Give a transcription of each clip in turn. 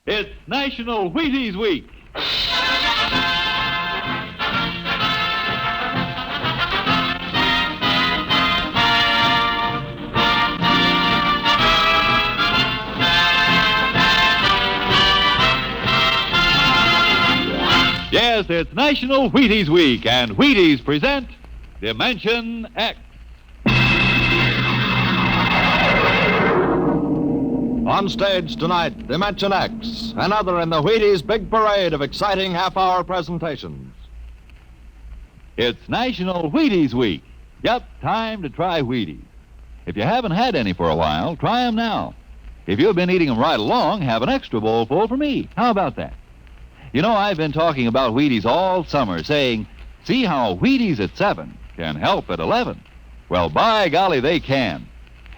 It's National Wheaties Week. Yes, it's National Wheaties Week, and Wheaties present Dimension X. On stage tonight, Dimension X, another in the Wheaties big parade of exciting half-hour presentations. It's National Wheaties Week. Yep, time to try Wheaties. If you haven't had any for a while, try them now. If you've been eating them right along, have an extra bowl full for me. How about that? You know, I've been talking about Wheaties all summer, saying, see how Wheaties at 7 can help at 11. Well, by golly, they can.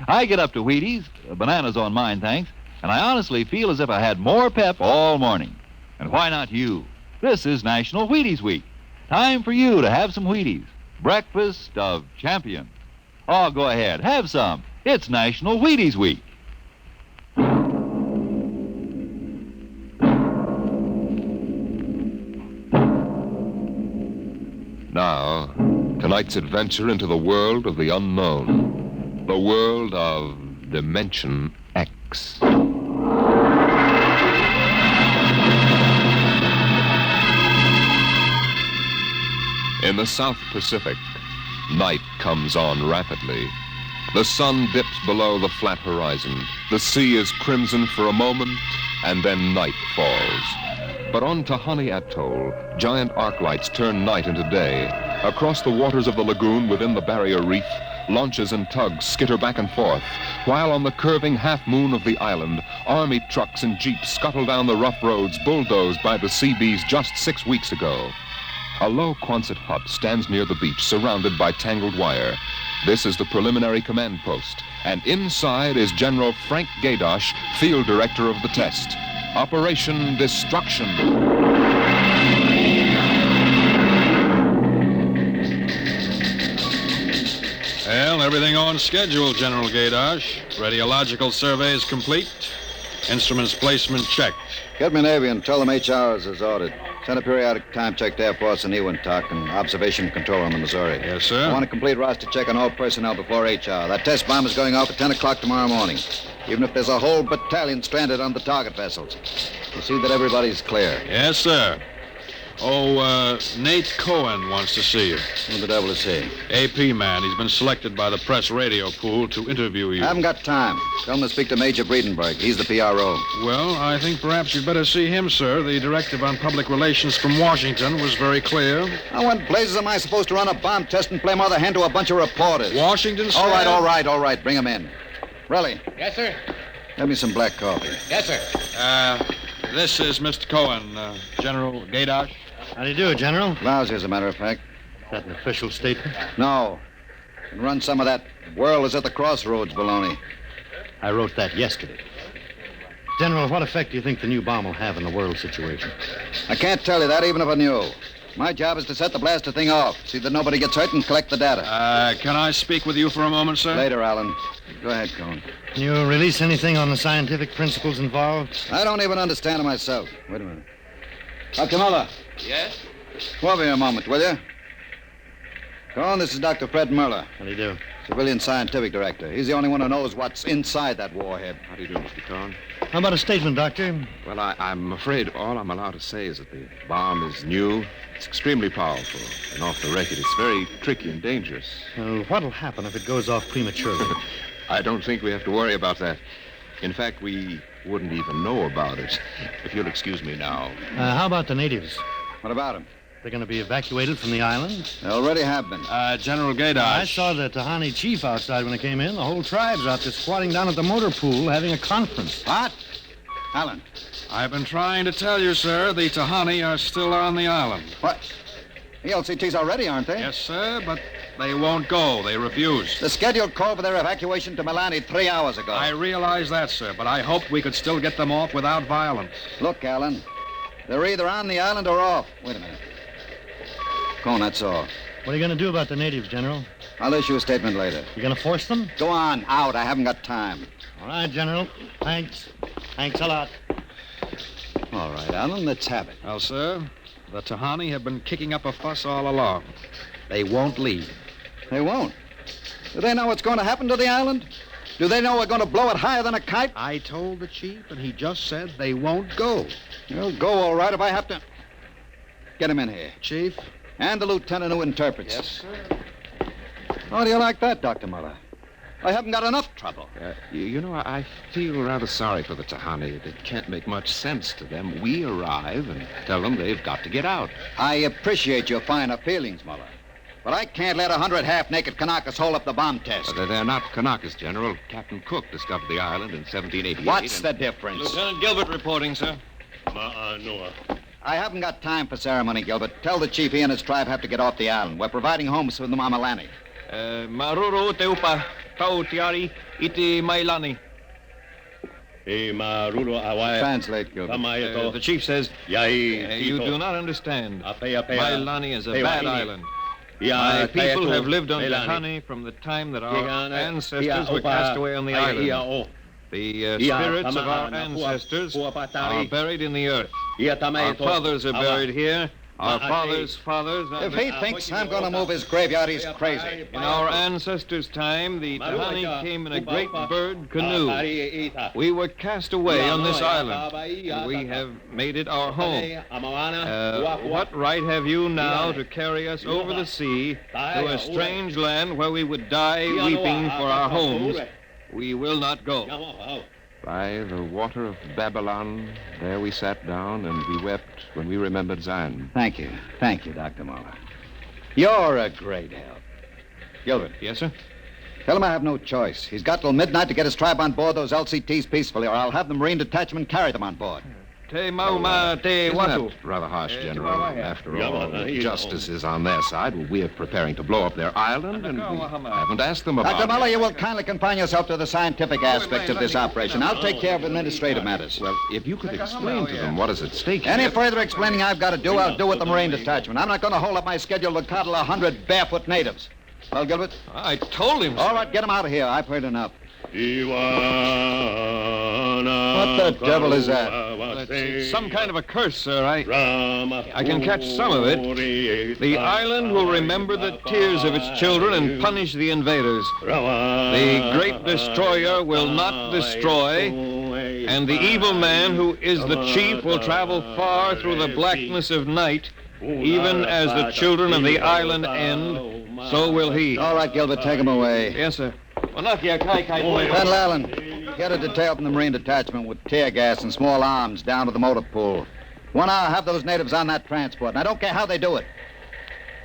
I get up to Wheaties, bananas on mine, thanks, and I honestly feel as if I had more pep all morning. And why not you? This is National Wheaties Week. Time for you to have some Wheaties. Breakfast of champions. Oh, go ahead, have some. It's National Wheaties Week. Now, tonight's adventure into the world of the unknown. The world of Dimension X. In the South Pacific, night comes on rapidly. The sun dips below the flat horizon. The sea is crimson for a moment, and then night falls. But on Tahani Atoll, giant arc lights turn night into day. Across the waters of the lagoon within the barrier reef, launches and tugs skitter back and forth, while on the curving half-moon of the island, army trucks and jeeps scuttle down the rough roads bulldozed by the Seabees just 6 weeks ago. A low Quonset hut stands near the beach, surrounded by tangled wire. This is the preliminary command post, and inside is General Frank Gaydosh, field director of the test. Operation Destruction. Well, everything on schedule, General Gaydosh. Radiological surveys complete. Instruments placement checked. Get me Navy and tell them HR is ordered. Send a periodic time check to Air Force and Ewintok and observation control on the Missouri. Yes, sir. I want a complete roster check on all personnel before HR. That test bomb is going off at 10 o'clock tomorrow morning, even if there's a whole battalion stranded on the target vessels. We'll see that everybody's clear. Yes, sir. Oh, Nate Cohen wants to see you. Who the devil is he? AP man. He's been selected by the press radio pool to interview you. I haven't got time. Tell him to speak to Major Breedenberg. He's the PRO. Well, I think perhaps you'd better see him, sir. The directive on public relations from Washington was very clear. Now, what blazes am I supposed to run a bomb test and play mother hen to a bunch of reporters? Washington, sir? All right. Bring him in. Relly. Yes, sir. Have me some black coffee. Yes, sir. This is Mr. Cohen, General Gaydosh. How do you do, General? Lousy, as a matter of fact. Is that an official statement? No. And run some of that world is at the crossroads baloney. I wrote that yesterday. General, what effect do you think the new bomb will have in the world situation? I can't tell you that, even if I knew. My job is to set the blaster thing off, see that nobody gets hurt, and collect the data. Can I speak with you for a moment, sir? Later, Alan. Go ahead, Cohen. Can you release anything on the scientific principles involved? I don't even understand it myself. Wait a minute. Dr. Muller. Yes? Come over here a moment, will you? Cohen, this is Dr. Fred Muller. How do you do? Civilian scientific director. He's the only one who knows what's inside that warhead. How do you do, Mr. Cohen? How about a statement, Doctor? Well, I'm afraid all I'm allowed to say is that the bomb is new. It's extremely powerful. And off the record, it's very tricky and dangerous. Well, what'll happen if it goes off prematurely? I don't think we have to worry about that. In fact, we wouldn't even know about it. If you'll excuse me now. How about the natives? What about him? They're going to be evacuated from the island? They already have been. General Gaydosh. I saw the Tahani chief outside when I came in. The whole tribe's out there squatting down at the motor pool having a conference. What? Alan. I've been trying to tell you, sir, the Tahani are still on the island. What? The LCTs are ready, aren't they? Yes, sir, but they won't go. They refuse. The scheduled call for their evacuation to Milani 3 hours ago. I realize that, sir, but I hoped we could still get them off without violence. Look, Alan, they're either on the island or off. Wait a minute. Cohen, that's all. What are you going to do about the natives, General? I'll issue a statement later. You going to force them? Go on, out. I haven't got time. All right, General. Thanks. Thanks a lot. All right, Allen, let's have it. Well, sir, the Tahani have been kicking up a fuss all along. They won't leave. They won't. Do they know what's going to happen to the island? Do they know we're going to blow it higher than a kite? I told the chief, and he just said they won't go. They'll go all right if I have to. Get him in here. Chief? And the lieutenant who interprets. Yes, sir. How do you like that, Dr. Muller? I haven't got enough trouble. You know, I feel rather sorry for the Tahani. It can't make much sense to them. We arrive and tell them they've got to get out. I appreciate your finer feelings, Muller. But I can't let 100 half-naked Kanakas hold up the bomb test. They're not Kanakas, General. Captain Cook discovered the island in 1788. What's the difference? Lieutenant Gilbert reporting, sir. I haven't got time for ceremony, Gilbert. Tell the chief he and his tribe have to get off the island. We're providing homes for the Mamalani. Maruru teupa tau tiari iti mailani. Translate, Gilbert. The chief says, you do not understand. Mailani is a bad island. My people have lived on Tahani from the time that our ancestors were cast away on the island. The spirits of our ancestors are buried in the earth. Our fathers are buried here. Our fathers' fathers... If he thinks I'm going to move his graveyard, he's crazy. In our ancestors' time, the Tahani came in a great bird canoe. We were cast away on this island, and we have made it our home. What right have you now to carry us over the sea to a strange land where we would die weeping for our homes? We will not go. By the water of Babylon, there we sat down and we wept when we remembered Zion. Thank you. Thank you, Dr. Muller. You're a great help. Gilbert. Yes, sir? Tell him I have no choice. He's got till midnight to get his tribe on board those LCTs peacefully, or I'll have the Marine detachment carry them on board. Te mauma te Isn't watu. that rather harsh, General? After all, justice is on their side. Well, we're preparing to blow up their island, and we haven't asked them about Dr. Muller, it. you will kindly confine yourself to the scientific aspects of this operation. I'll take care of administrative matters. Well, if you could explain to them what is at stake Any here. further explaining I've got to do, I'll do with the Marine detachment. I'm not going to hold up my schedule to coddle 100 barefoot natives. Well, Gilbert? I told him, All right, get him out of here. I've heard enough. What the devil is that? It's some kind of a curse, sir. I can catch some of it. The island will remember the tears of its children and punish the invaders. The great destroyer will not destroy, and the evil man who is the chief will travel far through the blackness of night. Even as the children of the island end, so will he. All right, Gilbert, take him away. Yes, sir. Colonel Allen, get a detail from the Marine detachment with tear gas and small arms down to the motor pool. 1 hour, have those natives on that transport, and I don't care how they do it.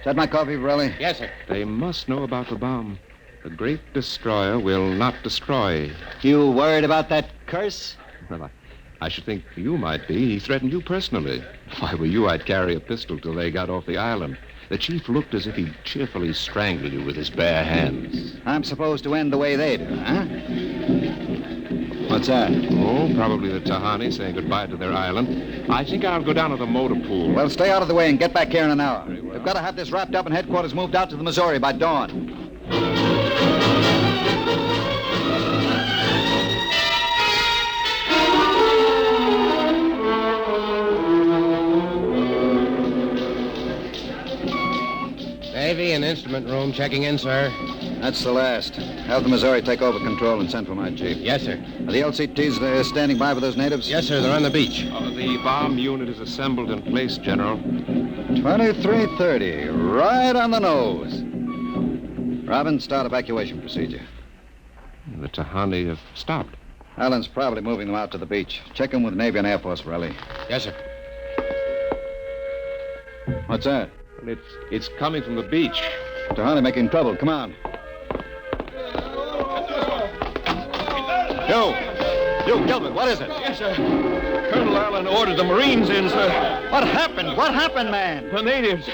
Is that my coffee, Borelli? Yes, sir. They must know about the bomb. The great destroyer will not destroy. You worried about that curse? Well, I should think you might be. He threatened you personally. If I were you, I'd carry a pistol till they got off the island. The chief looked as if he'd cheerfully strangle you with his bare hands. I'm supposed to end the way they do, huh? What's that? Oh, probably the Tahani saying goodbye to their island. I think I'll go down to the motor pool. Well, stay out of the way and get back here in an hour. We've got to have this wrapped up and headquarters moved out to the Missouri by dawn. Navy and instrument room checking in, sir. That's the last. Have the Missouri take over control and send for my chief. Yes, sir. Are the LCTs standing by for those natives? Yes, sir. They're on the beach. The bomb unit is assembled in place, General. 2330, right on the nose. Robin, start evacuation procedure. The Tahani have stopped. Allen's probably moving them out to the beach. Check them with Navy and Air Force, Borelli. Yes, sir. What's that? Well, it's coming from the beach. Tahani making trouble. Come on. You, Gilbert, what is it? Yes, sir. Colonel Allen ordered the Marines in, sir. What happened? What happened, man? The natives.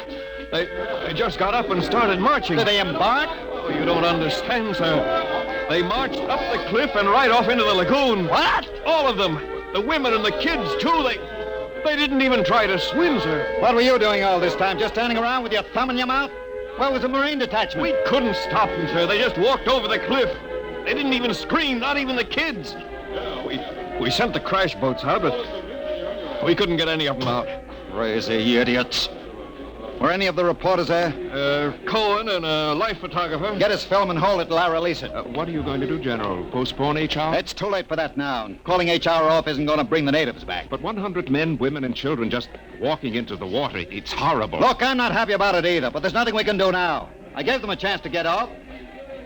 They just got up and started marching. Did they embark? Oh, you don't understand, sir. They marched up the cliff and right off into the lagoon. What? All of them. The women and the kids, too. They didn't even try to swim, sir. What were you doing all this time? Just standing around with your thumb in your mouth? Where was the Marine detachment? We couldn't stop them, sir. They just walked over the cliff. They didn't even scream, not even the kids. We sent the crash boats out, but We couldn't get any of them out. Crazy idiots. Were any of the reporters there? Cohen and a life photographer. Get his film and hold it till I release it. What are you going to do, General? Postpone HR? It's too late for that now. Calling HR off isn't going to bring the natives back. But 100 men, women, and children just walking into the water. It's horrible. Look, I'm not happy about it either, but there's nothing we can do now. I gave them a chance to get off.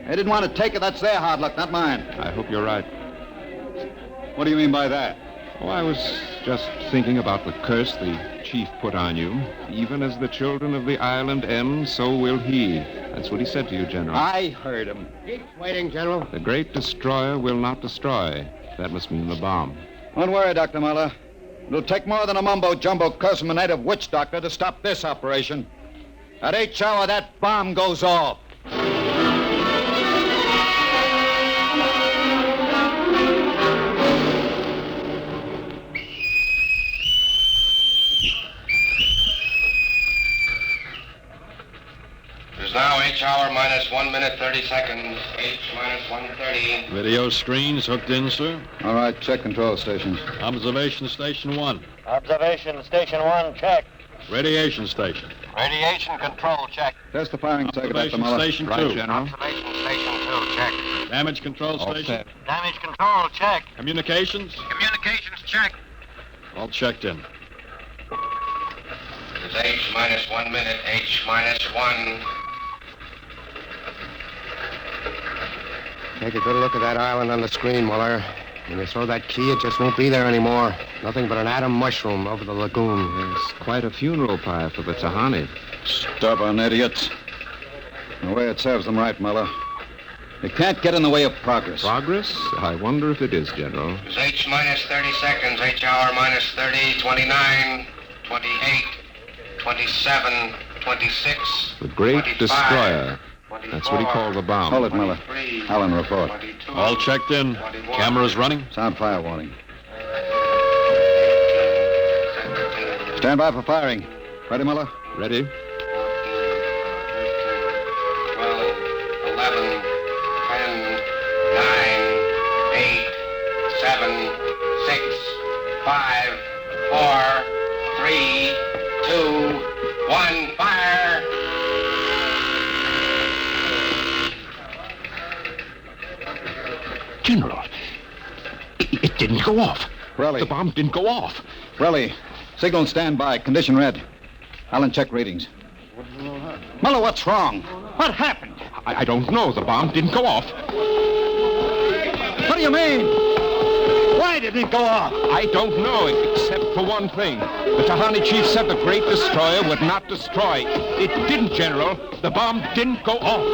They didn't want to take it. That's their hard luck, not mine. I hope you're right. What do you mean by that? Oh, I was just thinking about the curse the chief put on you. Even as the children of the island end, so will he. That's what he said to you, General. I heard him. Keep waiting, General. The great destroyer will not destroy. That must mean the bomb. Don't worry, Dr. Muller. It'll take more than a mumbo-jumbo curse from a native witch doctor to stop this operation. At each hour, that bomb goes off. It is now H hour minus 1 minute 30 seconds. H minus 1:30. Video screens hooked in, sir. All right, check control stations. Observation station 1. Observation station 1, check. Radiation station. Radiation control, check. Test the firing circuit, Dr. Observation Muller. station 2. Right, General. Observation station 2, check. Damage control All station. set. Damage control, check. Communications. Communications, check. All checked in. It is H minus 1 minute, H minus 1. Take a good look at that island on the screen, Muller. When you throw that key, it just won't be there anymore. Nothing but an atom mushroom over the lagoon. It's quite a funeral pyre for the Tahani. Stubborn idiots. The way it serves them right, Muller. They can't get in the way of progress. Progress? I wonder if it is, General. It is H minus 30 seconds, H hour minus 30, 29, 28, 27, 26, The great 25, destroyer. 24, That's what he called the bomb. Hold it, Muller. 23, Allen, report. 22, All checked in. 21, Cameras running. Sound fire warning. Stand by for firing. Ready, Muller? Ready? 12, 11, 10, 9, 8, 7, 6, 5, 4, 3, 2, 1, fire! General, it didn't go off. Relly. The bomb didn't go off. Relly. Signal and stand by. Condition red. Allen, check readings. Muller, what's wrong? What happened? I don't know. The bomb didn't go off. What do you mean? Why didn't it go off? I don't know, except for one thing. The Tahani chief said the great destroyer would not destroy. It didn't, General. The bomb didn't go off.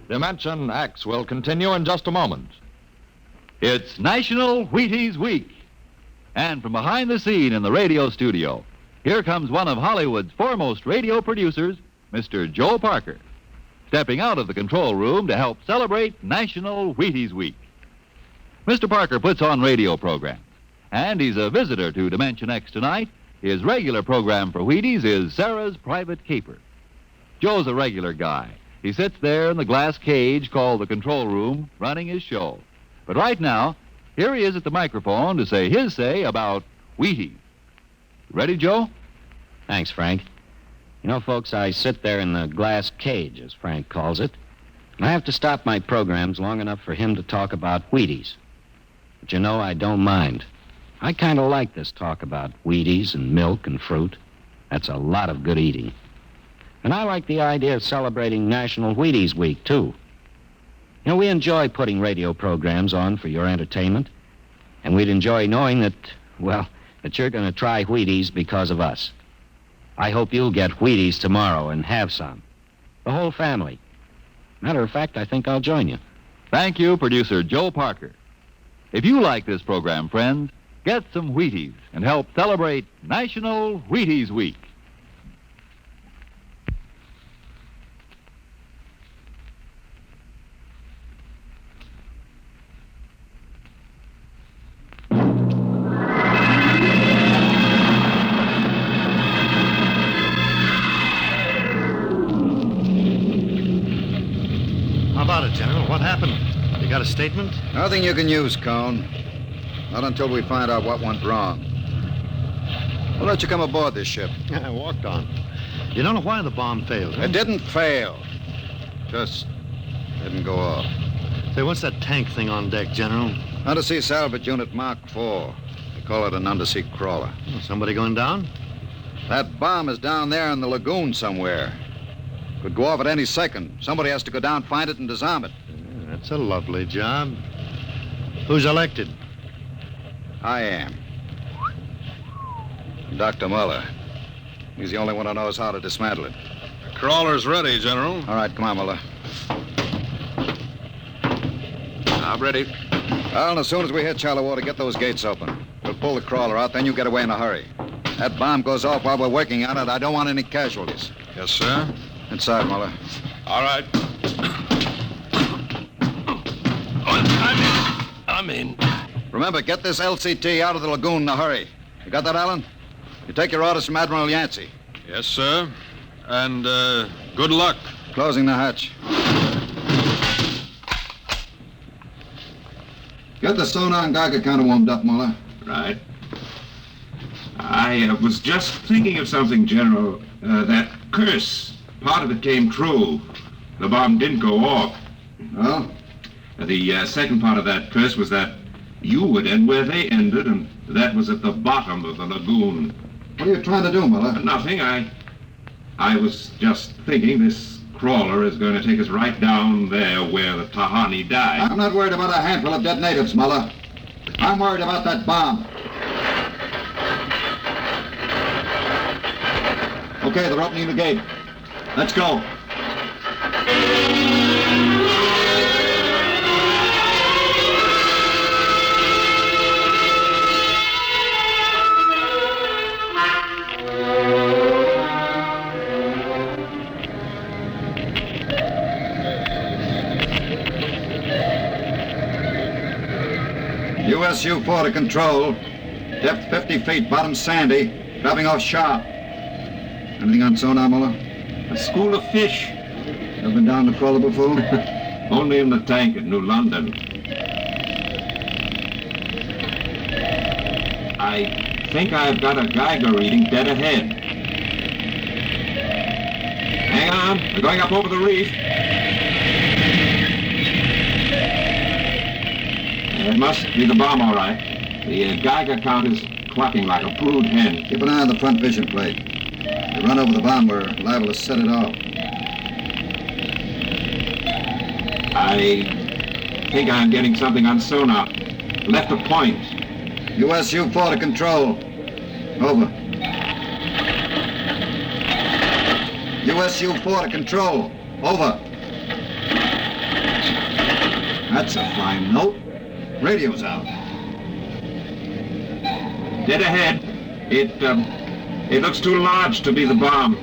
Dimension X will continue in just a moment. It's National Wheaties Week. And from behind the scene in the radio studio, here comes one of Hollywood's foremost radio producers, Mr. Joe Parker, stepping out of the control room to help celebrate National Wheaties Week. Mr. Parker puts on radio programs, and he's a visitor to Dimension X tonight. His regular program for Wheaties is Sarah's Private Caper. Joe's a regular guy. He sits there in the glass cage called the control room, running his show. But right now, here he is at the microphone to say his say about Wheaties. Ready, Joe? Thanks, Frank. You know, folks, I sit there in the glass cage, as Frank calls it, and I have to stop my programs long enough for him to talk about Wheaties. But you know, I don't mind. I kind of like this talk about Wheaties and milk and fruit. That's a lot of good eating. And I like the idea of celebrating National Wheaties Week, too. You know, we enjoy putting radio programs on for your entertainment, and we'd enjoy knowing that, well, that you're going to try Wheaties because of us. I hope you'll get Wheaties tomorrow and have some. The whole family. Matter of fact, I think I'll join you. Thank you, producer Joe Parker. If you like this program, friends, get some Wheaties and help celebrate National Wheaties Week. What happened? You got a statement? Nothing you can use, Cone. Not until we find out what went wrong. We'll let you come aboard this ship. I walked on. You don't know why the bomb failed, huh? It didn't fail. Just didn't go off. Say, what's that tank thing on deck, General? Undersea salvage unit Mark IV. They call it an undersea crawler. Somebody going down? That bomb is down there in the lagoon somewhere. Could go off at any second. Somebody has to go down, find it, and disarm it. Yeah, that's a lovely job. Who's elected? I am. Dr. Muller. He's the only one who knows how to dismantle it. The crawler's ready, General. All right, come on, Muller. I'm ready. Well, as soon as we hit shallow water, get those gates open. We'll pull the crawler out, then you get away in a hurry. That bomb goes off while we're working on it. I don't want any casualties. Yes, sir. Inside, Muller. All right. I'm in. Remember, get this LCT out of the lagoon in a hurry. You got that, Alan? You take your orders from Admiral Yancey. Yes, sir. And, good luck. Closing the hatch. Get the sonar and Geiger counter warmed up, Muller. Right. I was just thinking of something, General. That curse, part of it came true. The bomb didn't go off. Oh? The second part of that curse was that you would end where they ended, and that was at the bottom of the lagoon. What are you trying to do, Muller? Nothing. I was just thinking this crawler is going to take us right down there where the Tahani died. I'm not worried about a handful of dead natives, Muller. I'm worried about that bomb. Okay, they're opening the gate. Let's go. USU-4 to control. Depth 50 feet, bottom sandy. Dropping off sharp. Anything on sonar, Muller? A school of fish. Ever been down the crawler before? Only in the tank at New London. I think I've got a Geiger reading dead ahead. Hang on, we're going up over the reef. It must be the bomb, all right. The Geiger count is clucking like a brood hen. Keep an eye on the front vision plate. If we run over the bomb, we're liable to set it off. I think I'm getting something on sonar. Left of point. USU-4 to control. Over. USU-4 to control. Over. That's a fine note. Radio's out. Dead ahead. It looks too large to be the bomb.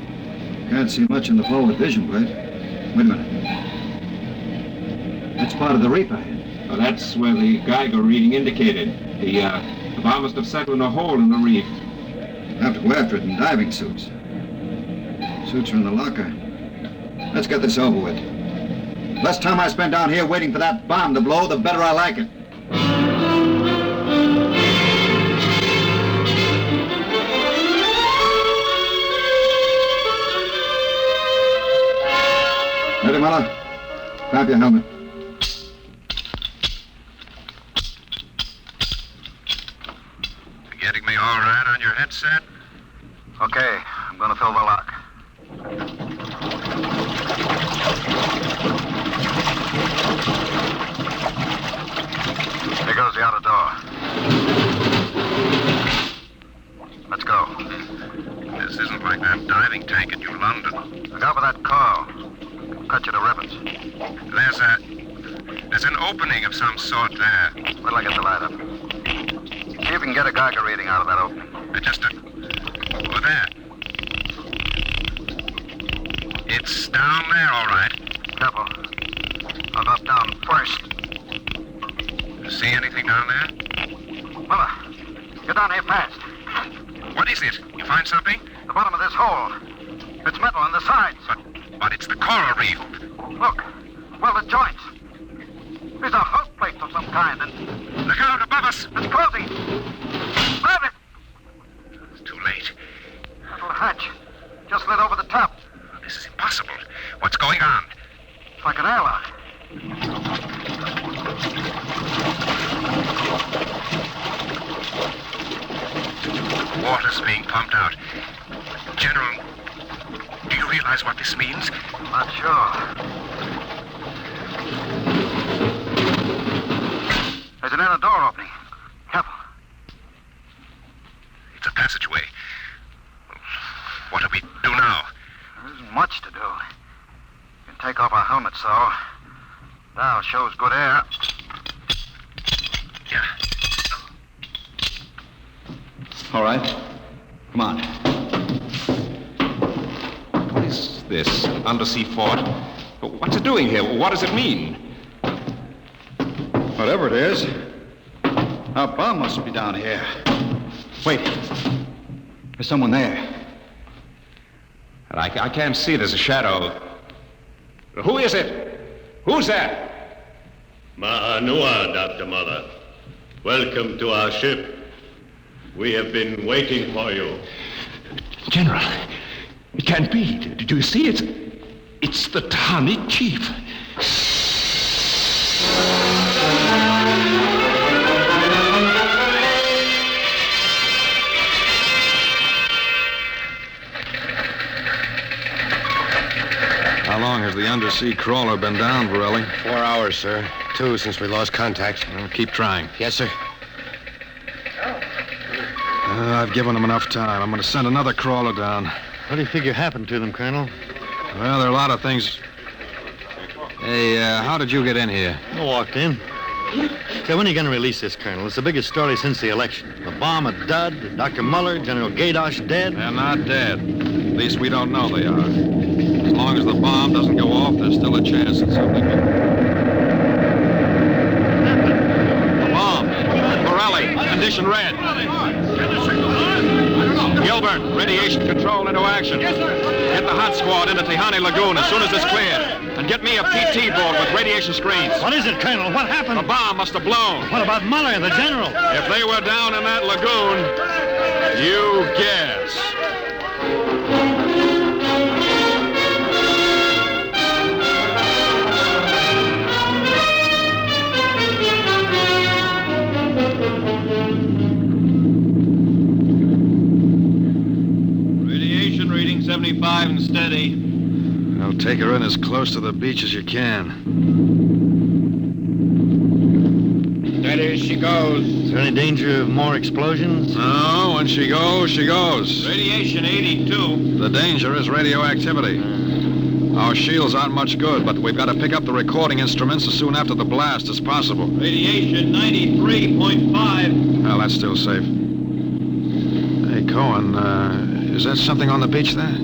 Can't see much in the forward vision plate. Wait a minute. That's part of the reef ahead. Well, that's where the Geiger reading indicated. The bomb must have settled in a hole in the reef. Have to go after it in diving suits. Suits are in the locker. Let's get this over with. Less time I spend down here waiting for that bomb to blow, the better I like it. Ready, Muller? Grab your helmet. Getting me all right on your headset? Okay, I'm gonna fill the lock. Here goes the outer door. Let's go. This isn't like that diving tank at New London. Look out for that coil. Cut you to ribbons. There's an opening of some sort there. Wait till I get the light up. See if we can get a Geiger reading out of that opening. Over there. It's down there, all right. Careful. I'll drop down first. See anything down there? Muller, get down here fast. What is it? You find something? The bottom of this hole. It's metal on the sides. But it's the coral reef. Look. Well, the joints. There's a hook plate of some kind, and... Look out above us! It's closing! Grab it! It's too late. Little hatch. Just lit over the top. This is impossible. What's going on? It's like an airlock. Water's being pumped out. General, do you realize what this means? Not sure. There's an inner door opening. Careful. It's a passageway. What do we do now? There isn't much to do. We can take off our helmets, though. Now shows good air. Yeah. All right. Come on. What is this? An undersea fort? What's it doing here? What does it mean? Whatever it is, our bomb must be down here. Wait. There's someone there. I can't see. There's a shadow. Who is it? Who's that? Ma'anua, Dr. Mother. Welcome to our ship. We have been waiting for you. General, it can't be. Do you see it? It's the Tahani chief. How long has the undersea crawler been down, Borelli? 4 hours, sir. 2 since we lost contact. Well, keep trying. Yes, sir. I've given them enough time. I'm going to send another crawler down. What do you figure happened to them, Colonel? Well, there are a lot of things. Hey, how did you get in here? I walked in. Say, when are you going to release this, Colonel? It's the biggest story since the election. The bomb a dud, Dr. Muller, General Gadosh dead. They're not dead. At least we don't know they are. As long as the bomb doesn't go off, there's still a chance that something will... The bomb. Borelli, condition red. Gilbert, radiation control into action. Yes, sir. Get the hot squad into Tahani Lagoon as soon as it's cleared. And get me a PT board with radiation screens. What is it, Colonel? What happened? The bomb must have blown. What about Muller, the general? If they were down in that lagoon, you guess. Radiation reading 75 and steady. Now take her in as close to the beach as you can. Steady as she goes. Is there any danger of more explosions? No, when she goes, she goes. Radiation 82. The danger is radioactivity. Our shields aren't much good, but we've got to pick up the recording instruments as soon after the blast as possible. Radiation 93.5. Well, that's still safe. Hey, Cohen, is that something on the beach there?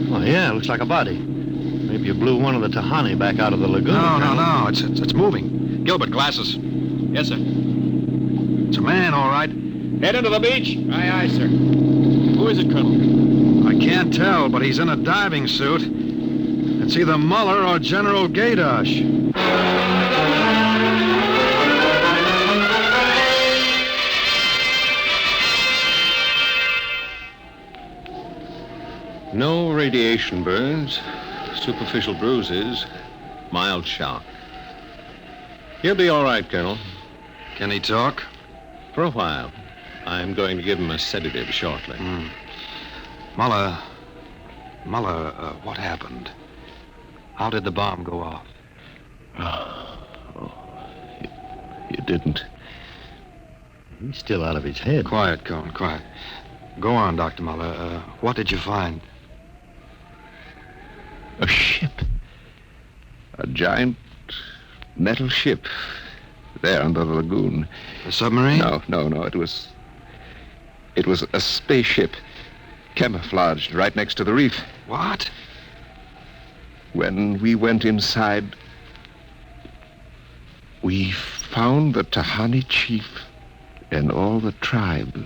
Well, yeah, looks like a body. Maybe you blew one of the Tahani back out of the lagoon. No. It's moving. Gilbert, glasses. Yes, sir. It's a man, all right. Head into the beach. Aye, aye, sir. Who is it, Colonel? I can't tell, but he's in a diving suit. It's either Muller or General Gadosh. No radiation burns, superficial bruises, mild shock. He'll be all right, Colonel. Can he talk? For a while. I'm going to give him a sedative shortly. Muller, what happened? How did the bomb go off? It didn't. He's still out of his head. Quiet, Cohen, quiet. Go on, Dr. Muller. What did you find? A ship. A giant metal ship. There under the lagoon. A submarine? No. It was a spaceship. Camouflaged right next to the reef. What? When we went inside, we found the Tahani chief and all the tribe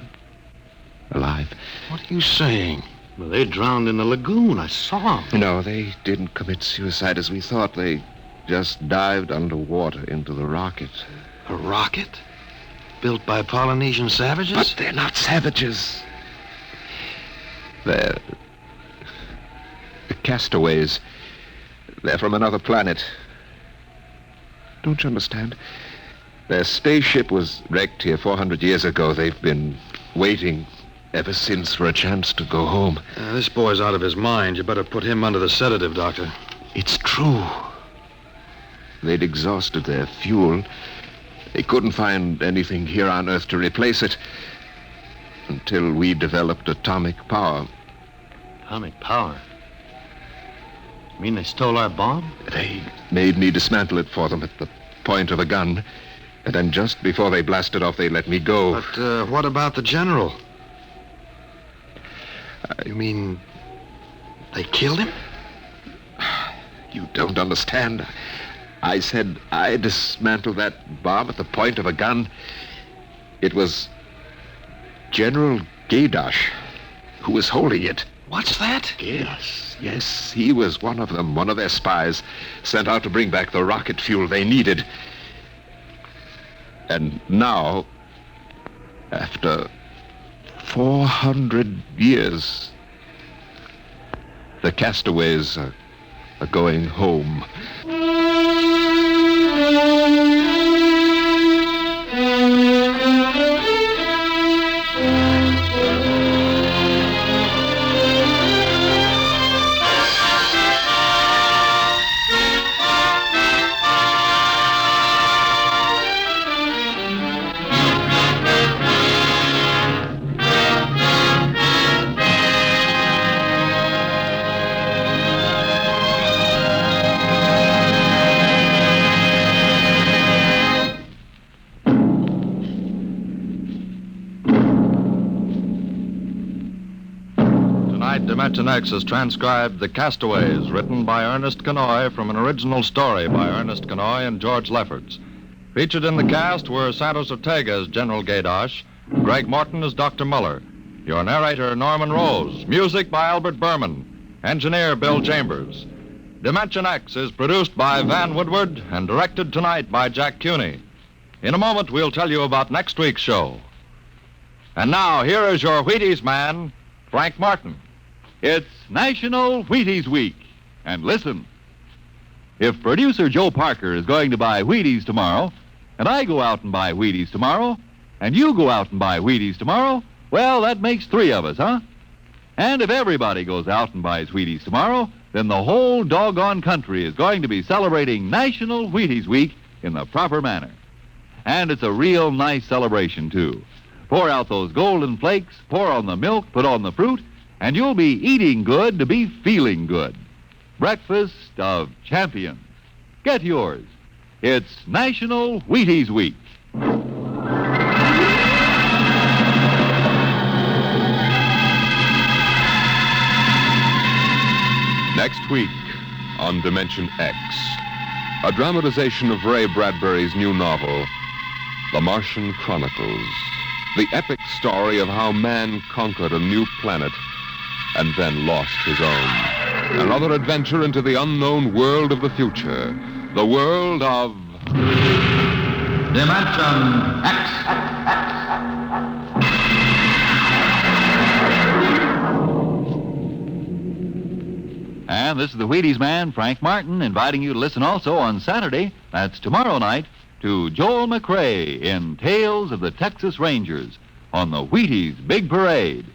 alive. What are you saying? Well, they drowned in the lagoon. I saw them. No, they didn't commit suicide as we thought. They just dived underwater into the rocket. A rocket? Built by Polynesian savages? But they're not savages. They're castaways. They're from another planet. Don't you understand? Their spaceship was wrecked here 400 years ago. They've been waiting ever since for a chance to go home. This boy's out of his mind. You better put him under the sedative, Doctor. It's true. They'd exhausted their fuel. They couldn't find anything here on Earth to replace it until we developed atomic power. Atomic power? You mean they stole our bomb? They made me dismantle it for them at the point of a gun. And then just before they blasted off, they let me go. But what about the general? You mean they killed him? You don't understand. I said I dismantled that bomb at the point of a gun. It was General Gaydosh who was holding it. What's that? Yes, he was one of them, one of their spies, sent out to bring back the rocket fuel they needed. And now, after 400 years, the castaways are going home. Dimension X has transcribed The Castaways, written by Ernest Kinoy from an original story by Ernest Kinoy and George Lefferts. Featured in the cast were Santos Ortega as General Gaydosh, Greg Morton as Dr. Muller, your narrator Norman Rose, music by Albert Berman, engineer Bill Chambers. Dimension X is produced by Van Woodward and directed tonight by Jack Cuney. In a moment, we'll tell you about next week's show. And now, here is your Wheaties man, Frank Martin. It's National Wheaties Week. And listen, if producer Joe Parker is going to buy Wheaties tomorrow, and I go out and buy Wheaties tomorrow, and you go out and buy Wheaties tomorrow, well, that makes 3 of us, huh? And if everybody goes out and buys Wheaties tomorrow, then the whole doggone country is going to be celebrating National Wheaties Week in the proper manner. And it's a real nice celebration, too. Pour out those golden flakes, pour on the milk, put on the fruit, and you'll be eating good to be feeling good. Breakfast of champions. Get yours. It's National Wheaties Week. Next week on Dimension X, a dramatization of Ray Bradbury's new novel, The Martian Chronicles, the epic story of how man conquered a new planet and then lost his own. Another adventure into the unknown world of the future, the world of Dimension X. And this is the Wheaties man, Frank Martin, inviting you to listen also on Saturday, that's tomorrow night, to Joel McRae in Tales of the Texas Rangers on the Wheaties Big Parade.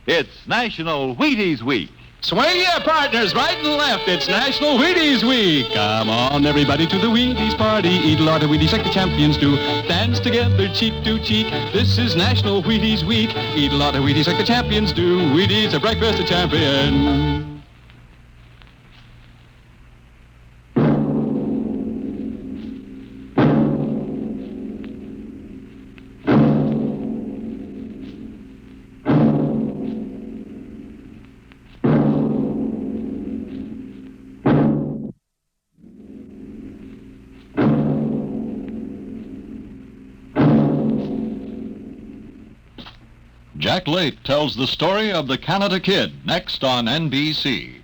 It's National Wheaties Week. Swing your partners right and left. It's National Wheaties Week. Come on, everybody, to the Wheaties party. Eat a lot of Wheaties like the champions do. Dance together, cheek to cheek. This is National Wheaties Week. Eat a lot of Wheaties like the champions do. Wheaties, a breakfast of champions. Jack Late tells the story of the Canada Kid next on NBC.